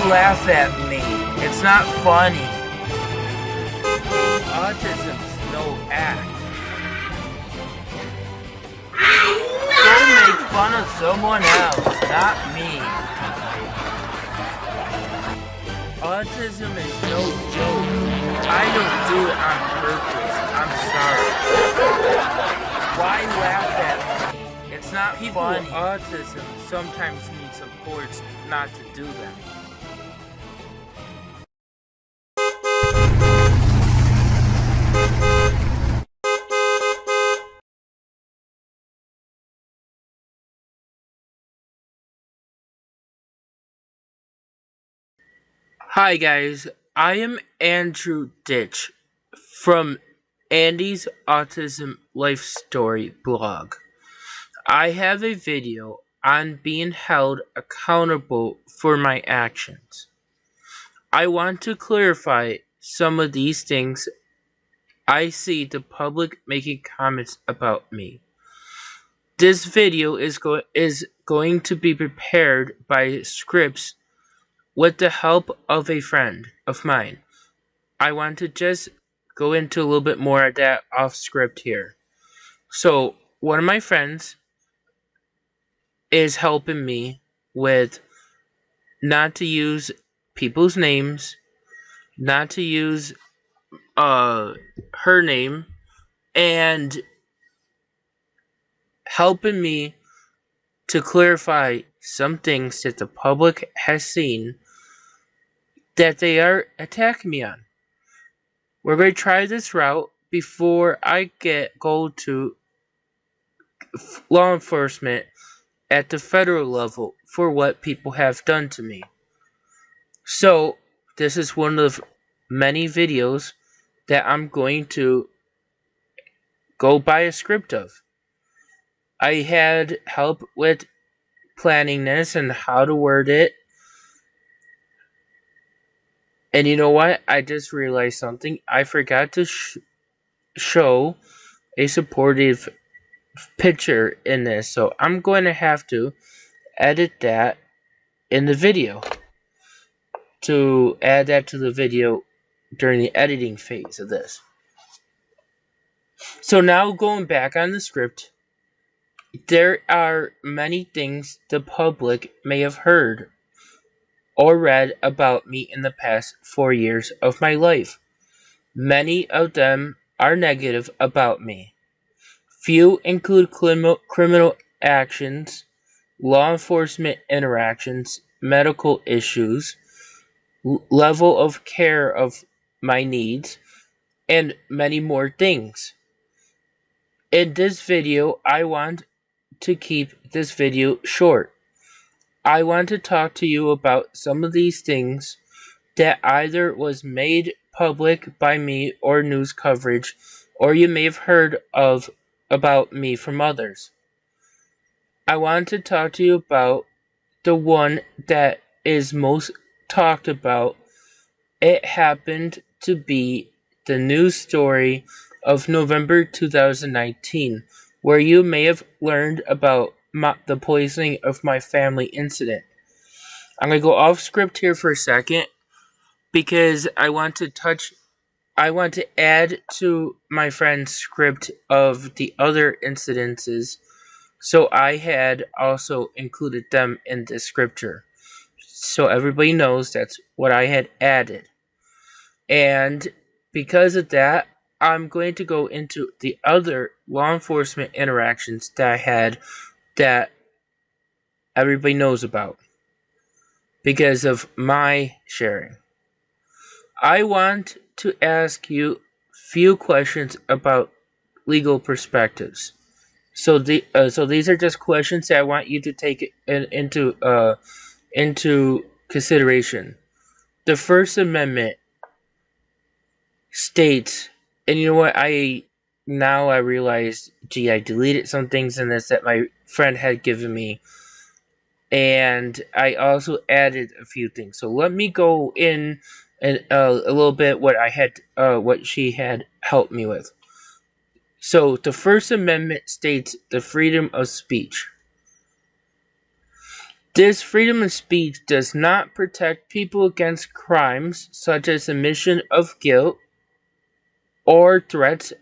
laugh at me? It's not funny. Autism's no act. Don't make fun of someone else, not me. Autism is no joke. I don't do it on purpose. I'm sorry. Why laugh at me? It's not people funny. With autism sometimes need supports not to do them. Hi guys, I am Andrew Ditch from Andy's Autism Life Story blog. I have a video on being held accountable for my actions. I want to clarify some of these things I see the public making comments about me. This video is going to be prepared by scripts with the help of a friend of mine. I want to just go into a little bit more of that off script here. So, one of my friends is helping me with not to use people's names, not to use her name, and helping me to clarify some things that the public has seen that they are attacking me on. We're going to try this route before I go to law enforcement at the federal level for what people have done to me. So, this is one of many videos that I'm going to go by a script of. I had help with planning this and how to word it. And you know what? I just realized something. I forgot to show a supportive picture in this. So I'm going to have to edit that in the video. To add that to the video during the editing phase of this. So now going back on the script. There are many things the public may have heard or read about me in the past 4 years of my life. Many of them are negative about me. Few include criminal actions, law enforcement interactions, medical issues, level of care of my needs, and many more things. In this video, I want to keep this video short. I want to talk to you about some of these things that either was made public by me or news coverage, or you may have heard of about me from others. I want to talk to you about the one that is most talked about. It happened to be the news story of November 2019, where you may have learned about the poisoning of my family incident. I'm going to go off script here for a second because I want to add to my friend's script of the other incidences, so I had also included them in this scripture. So everybody knows that's what I had added. And because of that, I'm going to go into the other law enforcement interactions that I had that everybody knows about because of my sharing. I want to ask you few questions about legal perspectives. So these are just questions that I want you to take into consideration. The First Amendment states, and you know what, I realized, gee, I deleted some things in this that my friend had given me, and I also added a few things. So let me go in and a little bit what she had helped me with. So the First Amendment states the freedom of speech. This freedom of speech does not protect people against crimes such as admission of guilt or threats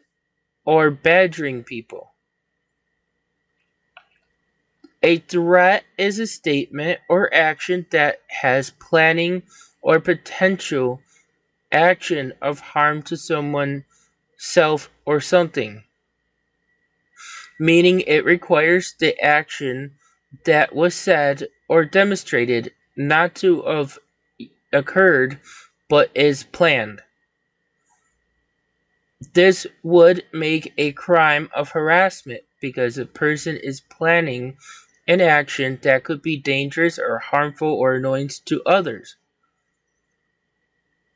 or badgering people. A threat is a statement or action that has planning or potential action of harm to someone, self, or something, meaning it requires the action that was said or demonstrated not to have occurred but is planned. This would make a crime of harassment because a person is planning an action that could be dangerous or harmful or annoying to others.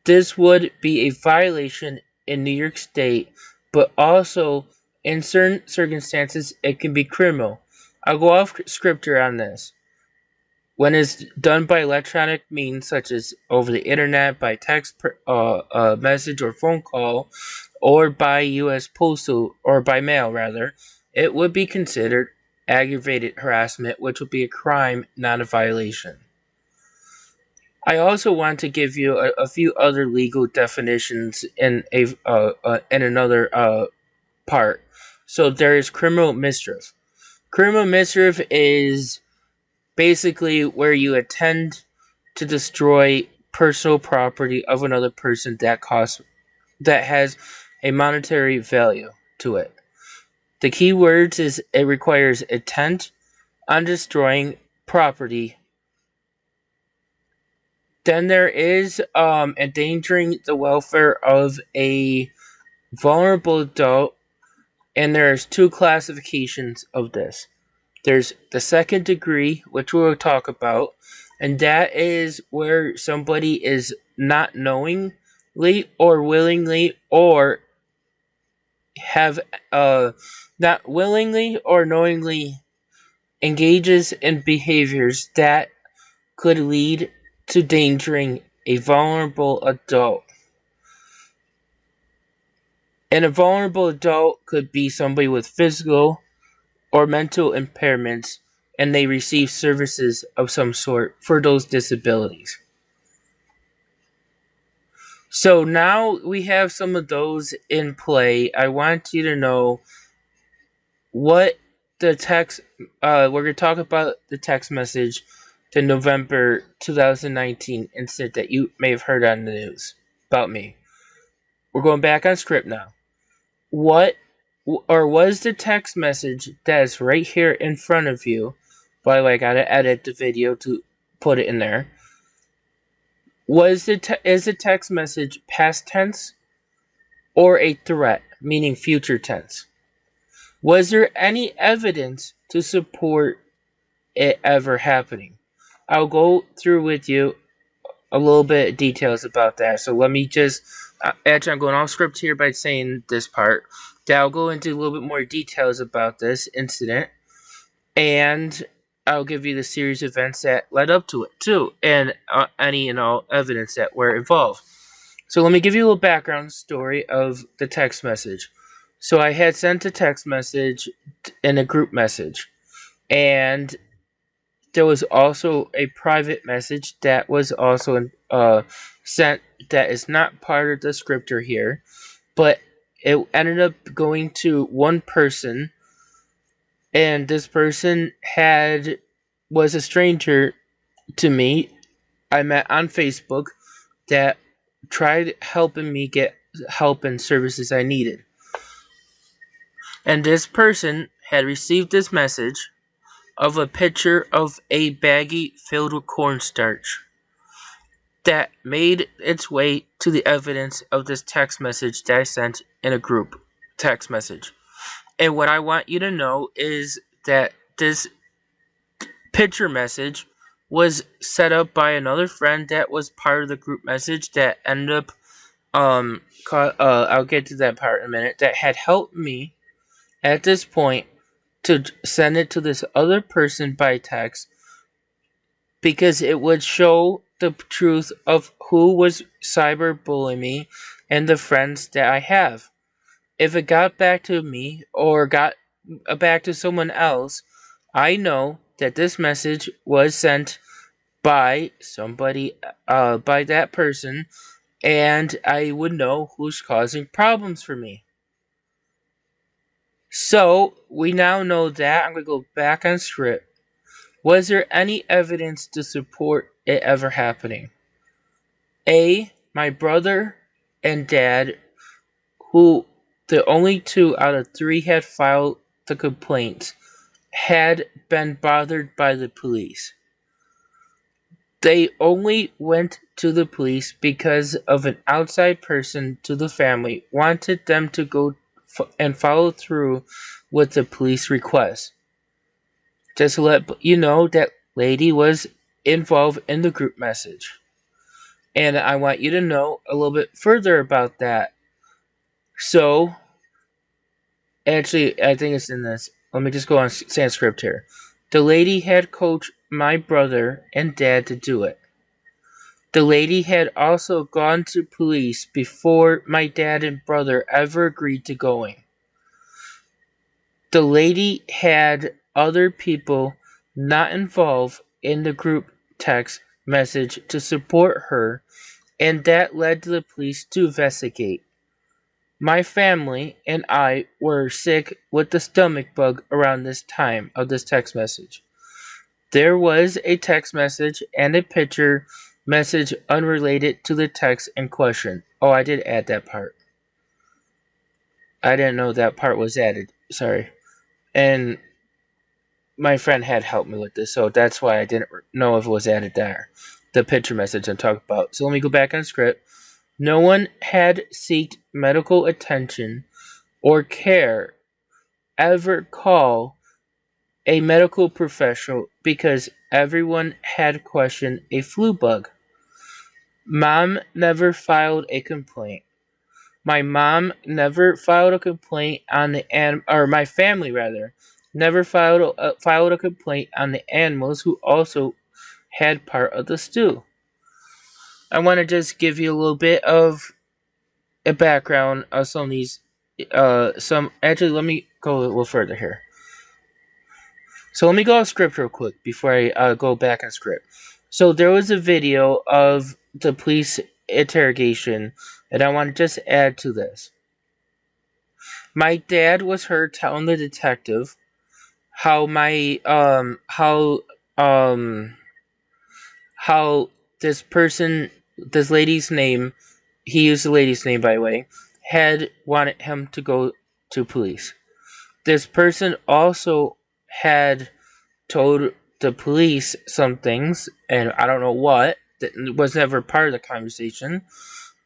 This would be a violation in New York State, but also in certain circumstances it can be criminal. I'll go off script here on this. When it's done by electronic means such as over the internet, by text message or phone call, or by U.S. postal, or by mail rather, it would be considered aggravated harassment, which would be a crime, not a violation. I also want to give you a few other legal definitions in another part. So there is criminal mischief. Criminal mischief is basically where you intend to destroy personal property of another person that has a monetary value to it. The key words is it requires intent on destroying property. Then there is endangering the welfare of a vulnerable adult, and there's two classifications of this. There's the second degree, which we'll talk about, and that is where somebody is not knowingly or willingly or have not willingly or knowingly engages in behaviors that could lead to endangering a vulnerable adult. And a vulnerable adult could be somebody with physical or mental impairments, and they receive services of some sort for those disabilities. So now we have some of those in play. I want you to know what the text, we're going to talk about the text message, the November 2019 incident that you may have heard on the news about me. We're going back on script now. What or was the text message that is right here in front of you? By the way, I gotta edit the video to put it in there. Is the text message past tense or a threat, meaning future tense? Was there any evidence to support it ever happening? I'll go through with you a little bit of details about that. So let me just, actually I'm going off script here by saying this part. That I'll go into a little bit more details about this incident, and I'll give you the series of events that led up to it too, and any and all evidence that were involved. So let me give you a little background story of the text message. So I had sent a text message in a group message, and there was also a private message that was also sent that is not part of the scripture here, but it ended up going to one person, and this person was a stranger to me. I met on Facebook that tried helping me get help and services I needed. And this person had received this message of a picture of a baggie filled with cornstarch that made its way to the evidence of this text message that I sent in a group text message. And what I want you to know is that this picture message was set up by another friend that was part of the group message that ended up, I'll get to that part in a minute, that had helped me at this point to send it to this other person by text, because it would show the truth of who was cyberbullying me and the friends that I have. If it got back to me or got back to someone else, I know that this message was sent by somebody, by that person, and I would know who's causing problems for me. So, we now know that. I'm going to go back on script. Was there any evidence to support it ever happening? A, my brother and dad, who the only 2 out of 3 had filed the complaint, had been bothered by the police. They only went to the police because of an outside person to the family wanted them to go and follow through with the police request. Just to let you know, that lady was involved in the group message. And I want you to know a little bit further about that. So, actually, I think it's in this. Let me just go on Sanskrit here. The lady had coached my brother and dad to do it. The lady had also gone to police before my dad and brother ever agreed to going. The lady had other people not involved in the group text message to support her, and that led the police to investigate. My family and I were sick with the stomach bug around this time of this text message. There was a text message and a picture message unrelated to the text in question. Oh, I did add that part. I didn't know that part was added. Sorry. And my friend had helped me with this, so that's why I didn't know if it was added there. The picture message I'm talking about. So let me go back on script. No one had sought medical attention or care ever call a medical professional because everyone had questioned a flu bug. Mom never filed a complaint. My mom never filed a complaint on the or my family rather never filed a complaint on the animals who also had part of the stew. I want to just give you a little bit of a background of some of these. Actually, let me go a little further here. So let me go off script real quick before I go back on script. So there was a video of the police interrogation, and I want to just add to this. My dad was heard telling the detective how how this lady's name, he used the lady's name by the way, had wanted him to go to police. This person also had told the police some things, and I don't know what, that was never part of the conversation,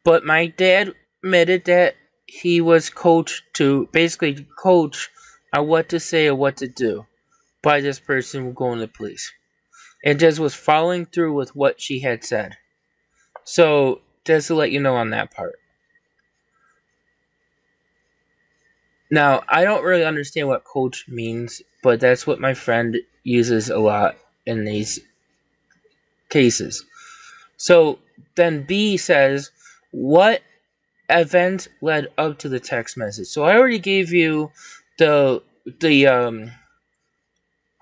but my dad admitted that he was coached to basically coach on what to say or what to do by this person going to the police. And just was following through with what she had said. So, just to let you know on that part. Now, I don't really understand what coach means, but that's what my friend uses a lot in these cases. So, then B says, what event led up to the text message? So, I already gave you the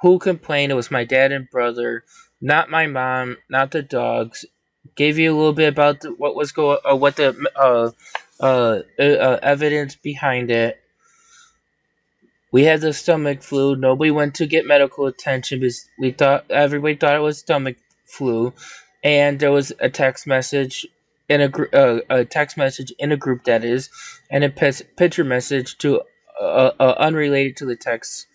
who complained. It was my dad and brother, not my mom, not the dogs. Gave you a little bit about what was what the evidence behind it. We had the stomach flu. Nobody went to get medical attention because everybody thought it was stomach flu, and there was a text message in a text message in a group, that is, and a picture message to unrelated to the text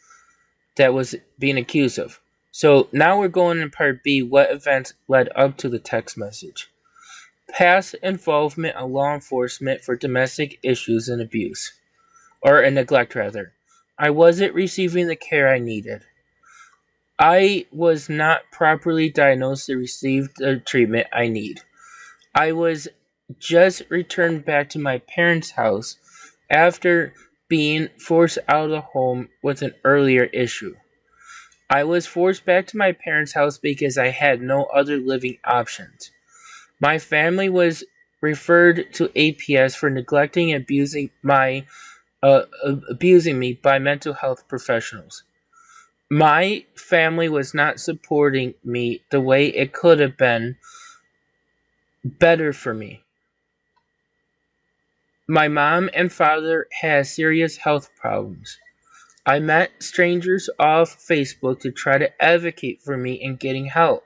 that was being accused of. So now we're going in part B. What events led up to the text message? Past involvement of law enforcement for domestic issues and abuse, or neglect rather. I wasn't receiving the care I needed. I was not properly diagnosed to receive the treatment I need. I was just returned back to my parents' house after being forced out of the home with an earlier issue. I was forced back to my parents' house because I had no other living options. My family was referred to APS for neglecting and abusing me by mental health professionals. My family was not supporting me the way it could have been better for me. My mom and father had serious health problems. I met strangers off Facebook to try to advocate for me in getting help.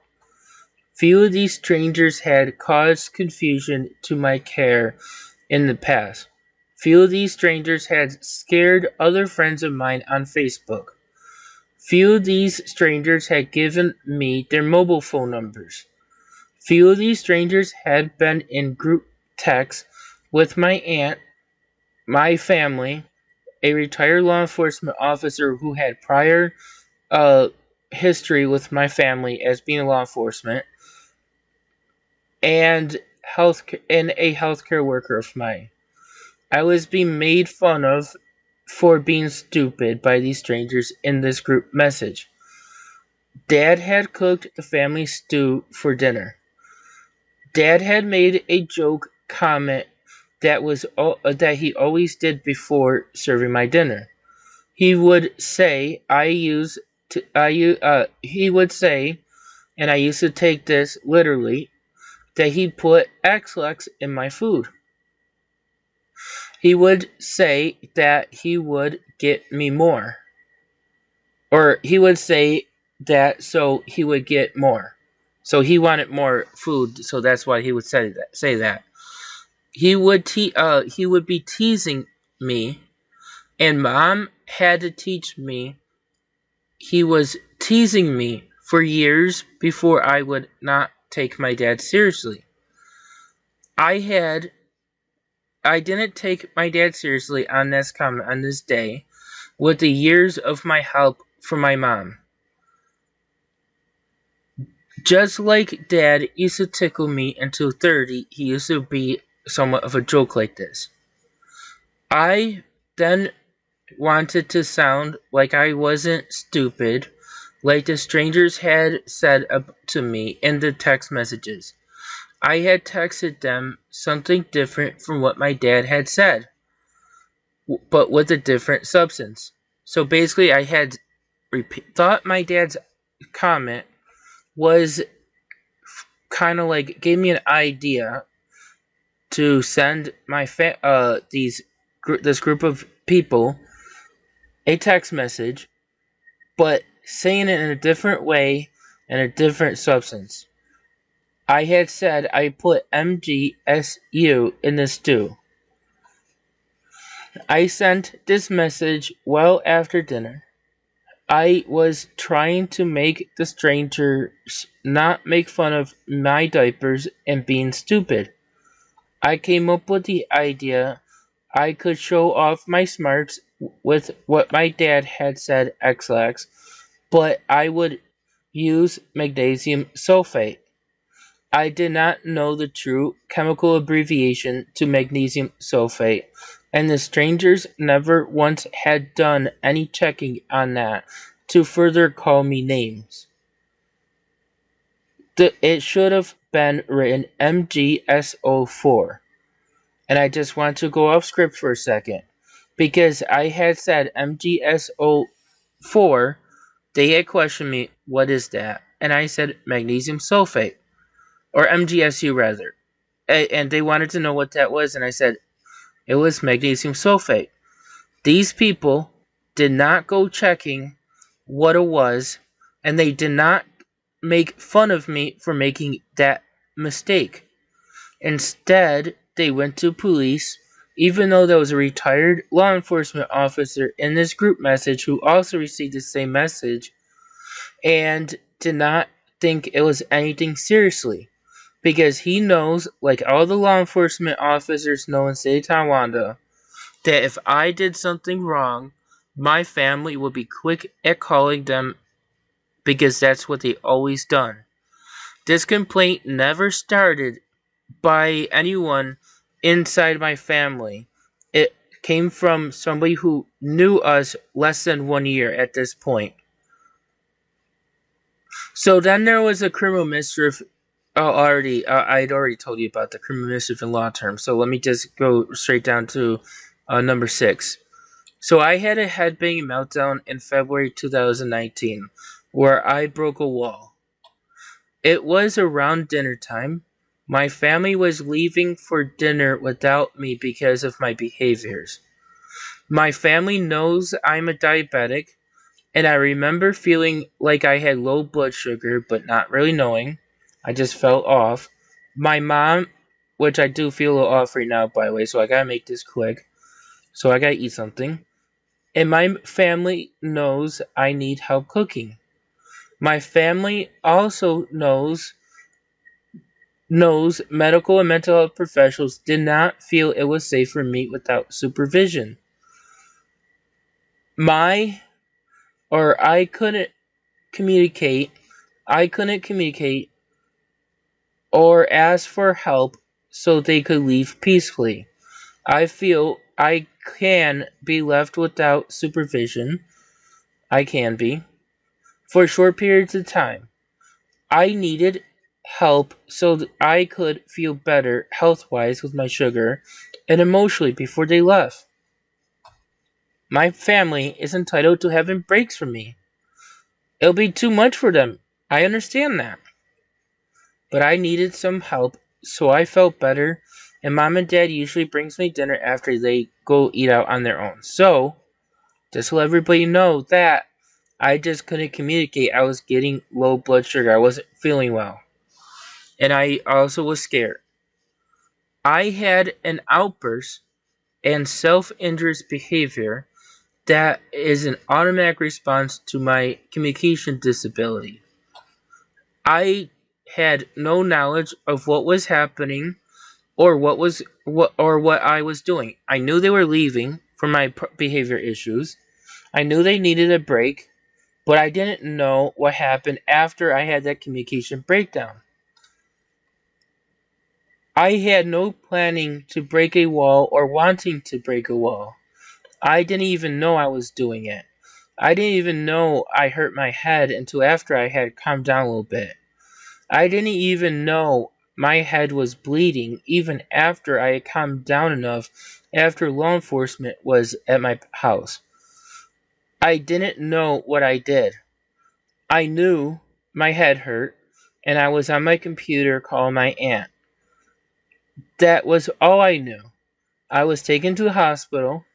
Few of these strangers had caused confusion to my care in the past. Few of these strangers had scared other friends of mine on Facebook. Few of these strangers had given me their mobile phone numbers. Few of these strangers had been in group texts with my aunt, my family, a retired law enforcement officer who had prior uh, history with my family as being law enforcement, and a healthcare worker of mine. I was being made fun of for being stupid by these strangers in this group message. Dad had cooked the family stew for dinner. Dad had made a joke comment that he always did before serving my dinner. He would say, he would say, and I used to take this literally, that he'd put X-Lax in my food. He would say that he would get me more. Or he would say that so he would get more. So he wanted more food, so that's why he would say that. He would be teasing me, and mom had to teach me he was teasing me for years before I would not take my dad seriously. I didn't take my dad seriously on this comment on this day with the years of my help for my mom. Just like dad used to tickle me until 30, he used to be somewhat of a joke like this. I then wanted to sound like I wasn't stupid, like the strangers had said to me in the text messages. I had texted them something different from what my dad had said, but with a different substance. So basically, I had thought my dad's comment was kind of like gave me an idea to send this group of people a text message, but saying it in a different way and a different substance. I had said I put MGSU in the stew. I sent this message well after dinner. I was trying to make the strangers not make fun of my diapers and being stupid. I came up with the idea I could show off my smarts with what my dad had said X-Lax, but I would use magnesium sulfate. I did not know the true chemical abbreviation to magnesium sulfate, and the strangers never once had done any checking on that to further call me names. It should have been written MGSO4. And I just want to go off script for a second. Because I had said MGSO4, they had questioned me, what is that? And I said magnesium sulfate. Or MGSU rather. And they wanted to know what that was, and I said it was magnesium sulfate. These people did not go checking what it was, and they did not make fun of me for making that mistake. Instead, they went to police, even though there was a retired law enforcement officer in this group message who also received the same message and did not think it was anything seriously. Because he knows, like all the law enforcement officers know in State Tonawanda, that if I did something wrong, my family would be quick at calling them because that's what they always done. This complaint never started by anyone inside my family. It came from somebody who knew us less than 1 year at this point. So then there was a criminal mischief. I'd already told you about the criminal mischief in law terms. So let me just go straight down to number 6. So I had a headbanging meltdown in February 2019 where I broke a wall. It was around dinner time. My family was leaving for dinner without me because of my behaviors. My family knows I'm a diabetic, and I remember feeling like I had low blood sugar, but not really knowing. I just felt off. My mom, which I do feel a little off right now, by the way, so I gotta make this quick. So I gotta eat something. And my family knows I need help cooking. My family also knows medical and mental health professionals did not feel it was safe for me without supervision. My or communicate I couldn't communicate or ask for help so they could leave peacefully. I feel I can be left without supervision. I can be for short periods of time. I needed help so that I could feel better health-wise with my sugar and emotionally before they left. My family is entitled to having breaks from me. It'll be too much for them. I understand that. But I needed some help, so I felt better, and mom and dad usually brings me dinner after they go eat out on their own. So, just to let everybody know that I just couldn't communicate. I was getting low blood sugar. I wasn't feeling well. And I also was scared. I had an outburst and self-injurious behavior that is an automatic response to my communication disability. I had no knowledge of what was happening or what I was doing. I knew they were leaving for my behavior issues. I knew they needed a break, but I didn't know what happened after I had that communication breakdown. I had no planning to break a wall or wanting to break a wall. I didn't even know I was doing it. I didn't even know I hurt my head until after I had calmed down a little bit. I didn't even know my head was bleeding even after I had calmed down enough after law enforcement was at my house. I didn't know what I did. I knew my head hurt and I was on my computer calling my aunt. That was all I knew. I was taken to the hospital.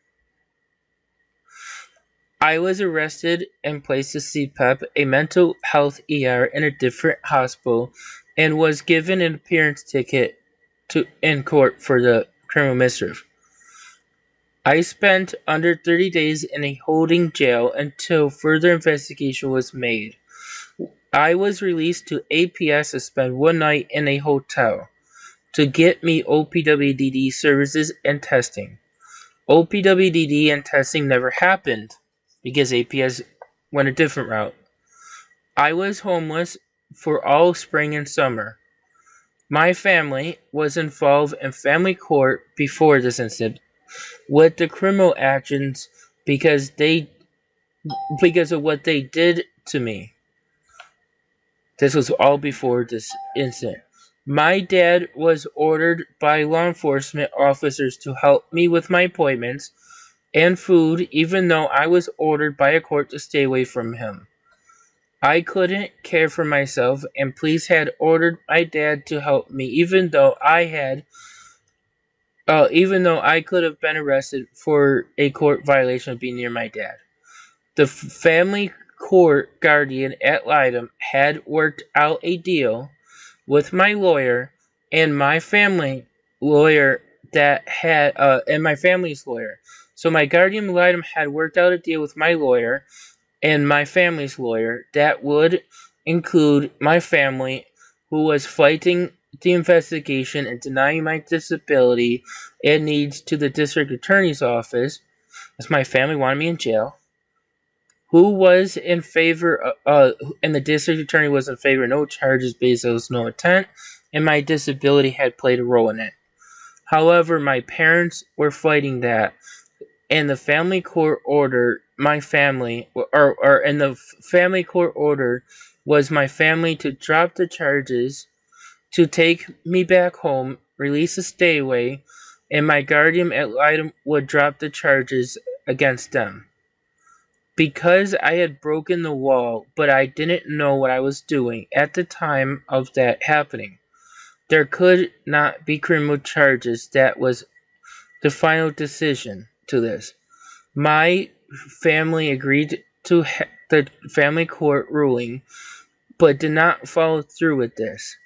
I was arrested and placed to CPEP, a mental health ER in a different hospital, and was given an appearance ticket in court for the criminal mischief. I spent under 30 days in a holding jail until further investigation was made. I was released to APS to spend one night in a hotel to get me OPWDD services and testing. OPWDD and testing never happened because APS went a different route. I was homeless for all spring and summer. My family was involved in family court before this incident with the criminal actions because of what they did to me. This was all before this incident. My dad was ordered by law enforcement officers to help me with my appointments and food, even though I was ordered by a court to stay away from him. I couldn't care for myself, and police had ordered my dad to help me, even though I could have been arrested for a court violation of being near my dad. The family court guardian ad litem had worked out a deal with my lawyer and my family lawyer and my family's lawyer. So my guardian ad litem had worked out a deal with my lawyer and my family's lawyer that would include my family, who was fighting the investigation and denying my disability and needs to the district attorney's office, as my family wanted me in jail, who was in favor, and the district attorney was in favor of no charges based on no intent, and my disability had played a role in it. However, my parents were fighting that, and the family court order, family court order was my family to drop the charges, to take me back home, release a stay away, and my guardian ad litem would drop the charges against them. Because I had broken the wall, but I didn't know what I was doing at the time of that happening, there could not be criminal charges. That was the final decision to this. My family agreed to the family court ruling, but did not follow through with this.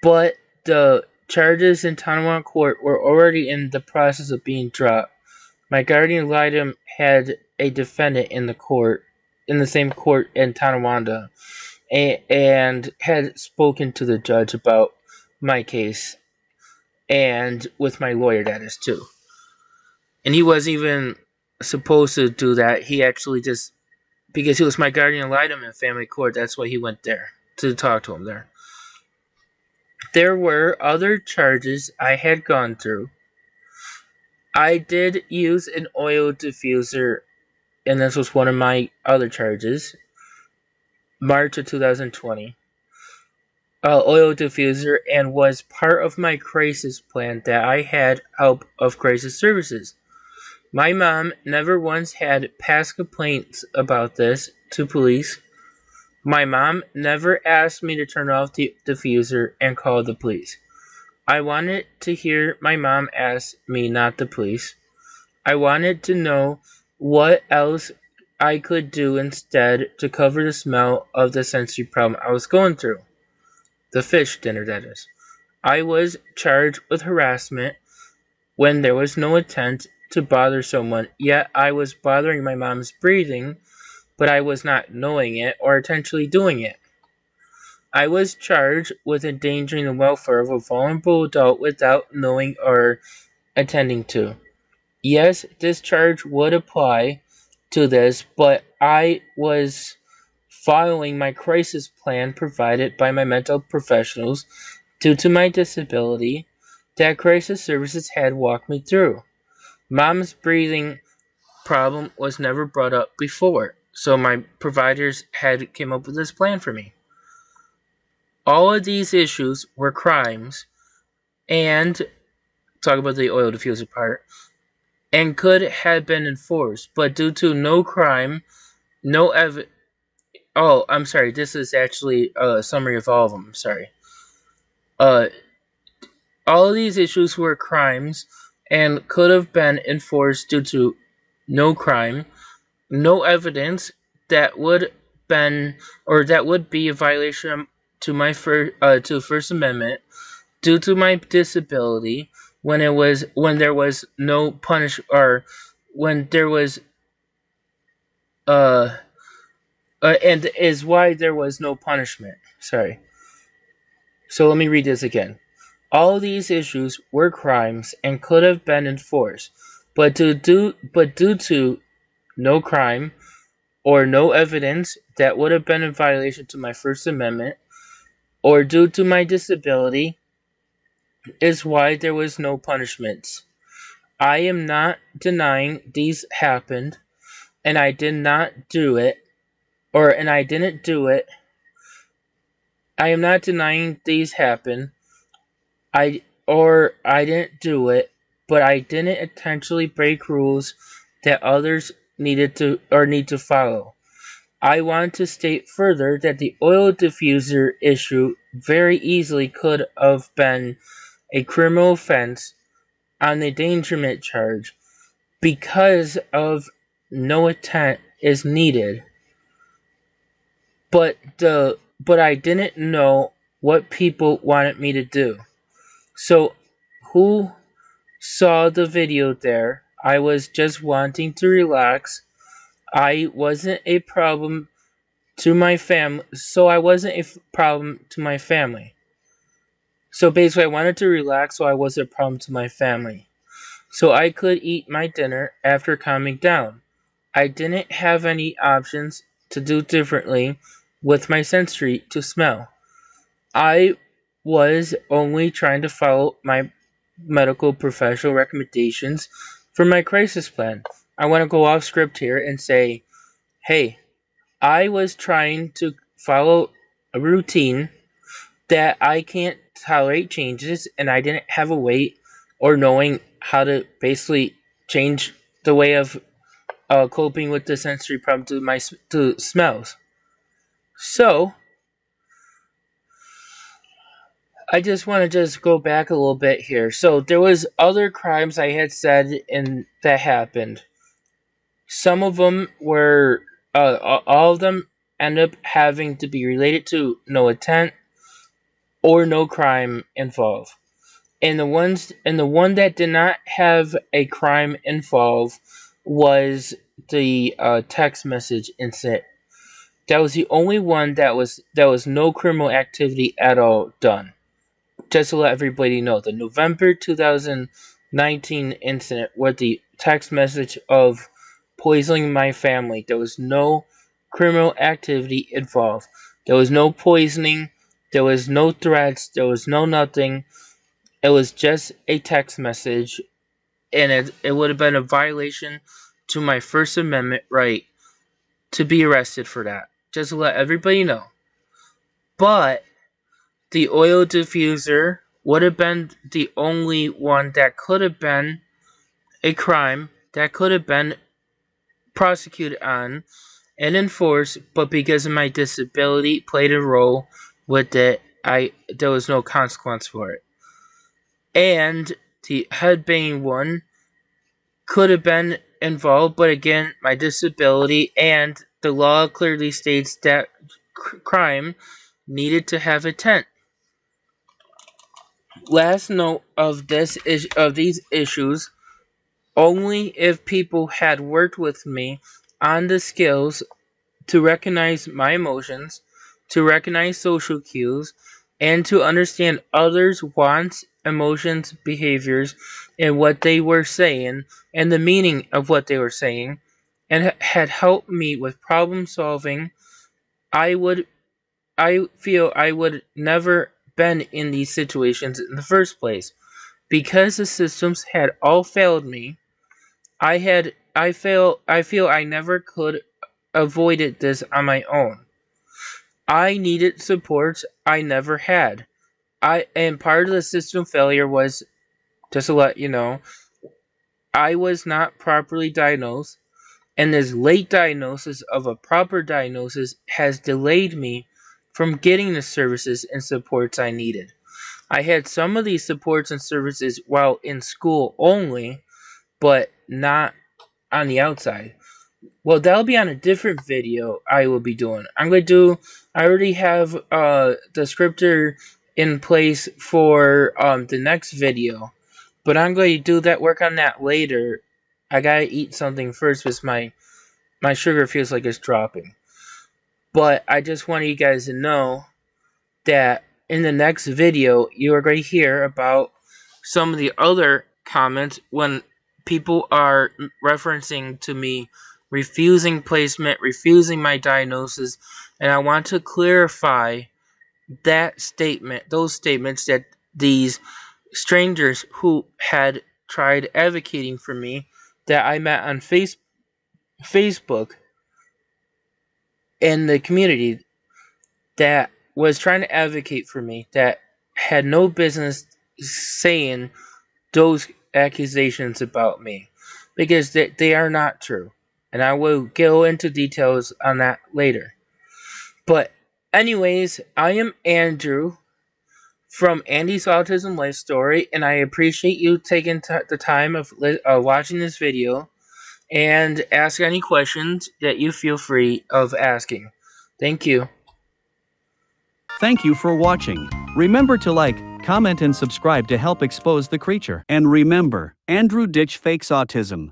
But the charges in Tonawanda court were already in the process of being dropped. My guardian ad litem had a defendant in the same court in Tonawanda, and had spoken to the judge about my case, and with my lawyer, that is too. And he wasn't even supposed to do that. He actually just, because he was my guardian ad litem in family court, that's why he went there, to talk to him there. There were other charges I had gone through. I did use an oil diffuser, and this was one of my other charges. March of 2020. Oil diffuser, and was part of my crisis plan that I had help of crisis services. My mom never once had past complaints about this to police. My mom never asked me to turn off the diffuser and call the police. I wanted to hear my mom ask me, not the police. I wanted to know what else I could do instead to cover the smell of the sensory problem I was going through. The fish dinner, that is. I was charged with harassment when there was no intent to bother someone, yet I was bothering my mom's breathing, but I was not knowing it or intentionally doing it. I was charged with endangering the welfare of a vulnerable adult without knowing or attending to. Yes, this charge would apply to this, but I was following my crisis plan provided by my mental professionals due to my disability that crisis services had walked me through. Mom's breathing problem was never brought up before, so my providers had came up with this plan for me. All of these issues were crimes, and talk about the oil diffuser part, and could have been enforced, but due to no crime, no evidence. Oh, I'm sorry. This is actually a summary of all of them. I'm sorry. All of these issues were crimes and could have been enforced due to no crime, no evidence that would be a violation to my First Amendment due to my disability when there was no punish or when there was and is why there was no punishment. Sorry. So let me read this again. All these issues were crimes and could have been enforced, but due to no crime or no evidence that would have been in violation to my First Amendment, or due to my disability, is why there was no punishments. I am not denying these happened, and I did not do it, and I didn't do it. I am not denying these happened. I didn't do it, but I didn't intentionally break rules that others need to follow. I want to state further that the oil diffuser issue very easily could have been a criminal offense on the endangerment charge because of no intent is needed. But I didn't know what people wanted me to do. So who saw the video there? I was just wanting to relax. I wasn't a problem to my family. So basically I wanted to relax so I wasn't a problem to my family. So I could eat my dinner after calming down. I didn't have any options to do differently with my sensory to smell. I was only trying to follow my medical professional recommendations for my crisis plan. I want to go off script here and say, hey, I was trying to follow a routine that I can't tolerate changes, and I didn't have a way or knowing how to basically change the way of coping with the sensory problem to smells. So I just want to just go back a little bit here. So there was other crimes I had said and that happened. Some of them were, all of them end up having to be related to no intent or no crime involved. And the one that did not have a crime involved was the text message incident. That was the only one that was no criminal activity at all done. Just to let everybody know, the November 2019 incident with the text message of poisoning my family, there was no criminal activity involved. There was no poisoning, there was no threats, there was no nothing. It was just a text message, and it would have been a violation to my First Amendment right to be arrested for that. Just to let everybody know. But the oil diffuser would have been the only one that could have been a crime that could have been prosecuted on and enforced, but because of my disability played a role with it, there was no consequence for it. And the headbanging one could have been involved, but again, my disability and the law clearly states that crime needed to have intent. Last note of these issues, only if people had worked with me on the skills to recognize my emotions, to recognize social cues, and to understand others' wants, emotions, behaviors, and what they were saying, and the meaning of what they were saying, and had helped me with problem solving, I feel I would never been in these situations in the first place. Because the systems had all failed me, I feel I never could avoided this on my own. I needed support I never had. And part of the system failure was, just to let you know, I was not properly diagnosed, and this late diagnosis of a proper diagnosis has delayed me from getting the services and supports I needed. I had some of these supports and services while in school only, but not on the outside. Well, that'll be on a different video I will be doing. I already have the scripter in place for the next video, but I'm going to do that work on that later. I gotta eat something first because my sugar feels like it's dropping. But I just wanted you guys to know that in the next video, you are going to hear about some of the other comments when people are referencing to me refusing placement, refusing my diagnosis, and I want to clarify those statements that these strangers who had tried advocating for me that I met on Facebook in the community that was trying to advocate for me that had no business saying those accusations about me because they are not true. And I will go into details on that later. But anyways, I am Andrew from Andy's Autism Life Story, and I appreciate you taking the time of watching this video and ask any questions that you feel free of asking. Thank you. Thank you for watching. Remember to like, comment and subscribe to help expose the creature. And remember, Andrew Ditch fakes autism.